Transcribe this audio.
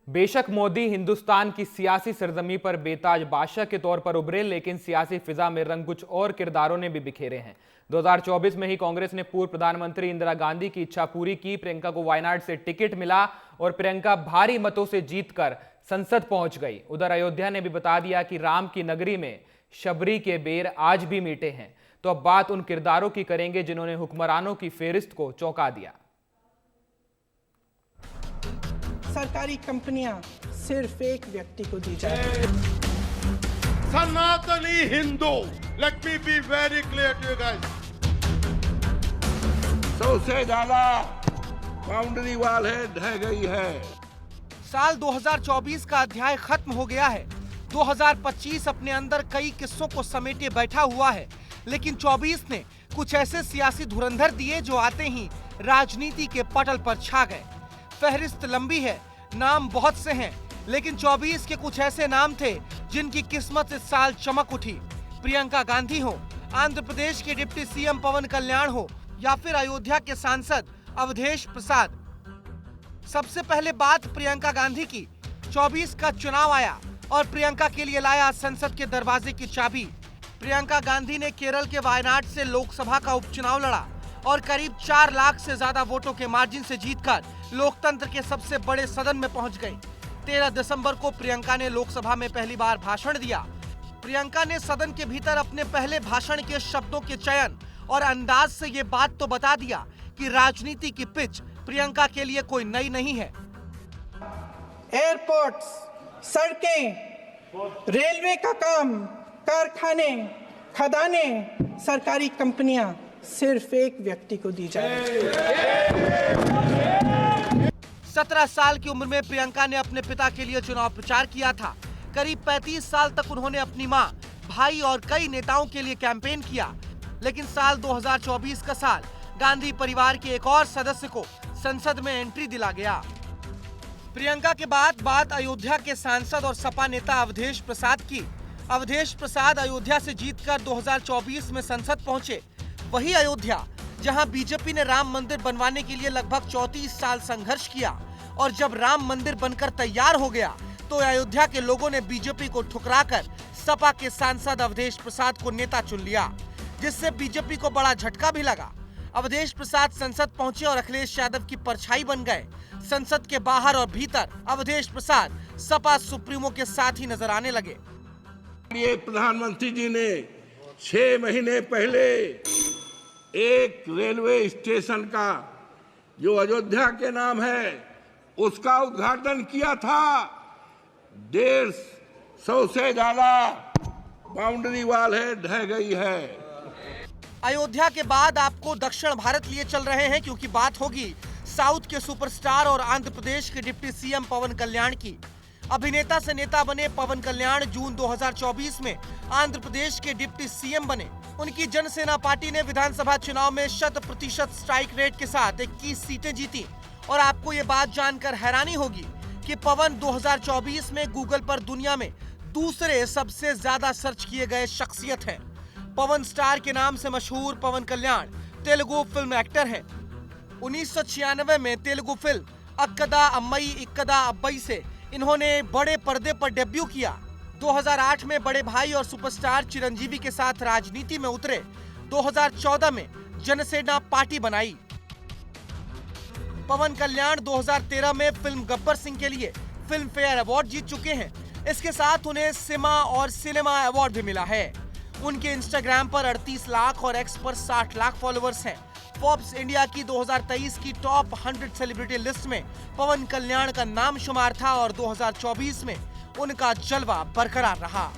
बेशक मोदी हिंदुस्तान की सियासी सरजमी पर बेताज बादशाह के तौर पर उभरे, लेकिन सियासी फिजा में रंग कुछ और किरदारों ने भी बिखेरे हैं। 2024 में ही कांग्रेस ने पूर्व प्रधानमंत्री इंदिरा गांधी की इच्छा पूरी की। प्रियंका को वायनाड से टिकट मिला और प्रियंका भारी मतों से जीतकर संसद पहुंच गई। उधर अयोध्या ने भी बता दिया कि राम की नगरी में शबरी के बेर आज भी मीठे हैं। तो अब बात उन किरदारों की करेंगे जिन्होंने हुक्मरानों की फेहरिस्त को चौंका दिया। सरकारी कंपनियां सिर्फ एक व्यक्ति को दी जाए। सनातनी Hindu, let me be very clear to you guys, 100 से ज्यादा बाउंड्री वाल है, ढह गई है। साल 2024 का अध्याय खत्म हो गया है। 2025 अपने अंदर कई किस्सों को समेटे बैठा हुआ है, लेकिन 24 ने कुछ ऐसे सियासी धुरंधर दिए जो आते ही राजनीति के पटल पर छा गए। फहरिस्त लंबी है, नाम बहुत से हैं, लेकिन 24 के कुछ ऐसे नाम थे जिनकी किस्मत इस साल चमक उठी। प्रियंका गांधी हो, आंध्र प्रदेश के डिप्टी सीएम पवन कल्याण हो, या फिर अयोध्या के सांसद अवधेश प्रसाद। सबसे पहले बात प्रियंका गांधी की। 24 का चुनाव आया और प्रियंका के लिए लाया संसद के दरवाजे की चाबी। प्रियंका गांधी ने केरल के वायनाड से लोकसभा का उपचुनाव लड़ा और करीब 4 लाख से ज्यादा वोटों के मार्जिन से जीतकर लोकतंत्र के सबसे बड़े सदन में पहुंच गई। 13 दिसंबर को प्रियंका ने लोकसभा में पहली बार भाषण दिया। प्रियंका ने सदन के भीतर अपने पहले भाषण के शब्दों के चयन और अंदाज से ये बात तो बता दिया कि राजनीति की पिच प्रियंका के लिए कोई नई नहीं है। एयरपोर्ट्स, सड़कें, रेलवे का काम, कारखाने, खदाने, सरकारी कंपनियां सिर्फ एक व्यक्ति को दी जाए। 17 साल की उम्र में प्रियंका ने अपने पिता के लिए चुनाव प्रचार किया था। करीब 35 साल तक उन्होंने अपनी मां, भाई और कई नेताओं के लिए कैंपेन किया। लेकिन साल 2024 का साल गांधी परिवार के एक और सदस्य को संसद में एंट्री दिला गया। प्रियंका के बाद बात अयोध्या के सांसद और सपा नेता अवधेश प्रसाद की। अवधेश प्रसाद अयोध्या से जीतकर 2024 में संसद पहुंचे। वही अयोध्या जहां बीजेपी ने राम मंदिर बनवाने के लिए लगभग 34 साल संघर्ष किया, और जब राम मंदिर बनकर तैयार हो गया तो अयोध्या के लोगों ने बीजेपी को ठुकराकर सपा के सांसद अवधेश प्रसाद को नेता चुन लिया, जिससे बीजेपी को बड़ा झटका भी लगा। अवधेश प्रसाद संसद पहुंचे और अखिलेश यादव की परछाई बन गए। संसद के बाहर और भीतर अवधेश प्रसाद सपा सुप्रीमो के साथ ही नजर आने लगे। ये प्रधानमंत्री जी ने 6 महीने पहले एक रेलवे स्टेशन का जो अयोध्या के नाम है उसका उद्घाटन किया था। 150 से ज्यादा बाउंड्री वाल है, ढह गई है। अयोध्या के बाद आपको दक्षिण भारत लिए चल रहे हैं, क्योंकि बात होगी साउथ के सुपरस्टार और आंध्र प्रदेश के डिप्टी सीएम पवन कल्याण की। अभिनेता से नेता बने पवन कल्याण जून 2024 में आंध्र प्रदेश के डिप्टी सीएम बने। उनकी जनसेना पार्टी ने विधानसभा चुनाव में 100% स्ट्राइक रेट के साथ 21 सीटें जीती। और आपको ये बात जानकर हैरानी होगी कि पवन 2024 में गूगल पर दुनिया में दूसरे सबसे ज्यादा सर्च किए गए शख्सियत हैं। पवन स्टार के नाम से मशहूर पवन कल्याण तेलुगु फिल्म एक्टर हैं। 1996 में तेलुगु फिल्म अक्कदा अम्मई इक्कदा अब्बई से इन्होंने बड़े पर्दे पर डेब्यू किया। 2008 में बड़े भाई और सुपरस्टार चिरंजीवी के साथ राजनीति में उतरे। 2014 में जनसेना पार्टी बनाई। पवन कल्याण 2013 में फिल्म गब्बर सिंह के लिए फिल्म फेयर अवार्ड जीत चुके हैं। इसके साथ उन्हें सिमा और सिनेमा अवार्ड भी मिला है। उनके इंस्टाग्राम पर 38 लाख और एक्स पर 60 लाख फॉलोअर्स हैं। फोर्ब्स इंडिया की 2023 की टॉप 100 सेलिब्रिटी लिस्ट में पवन कल्याण का नाम शुमार था और 2024 में उनका जलवा बरकरार रहा।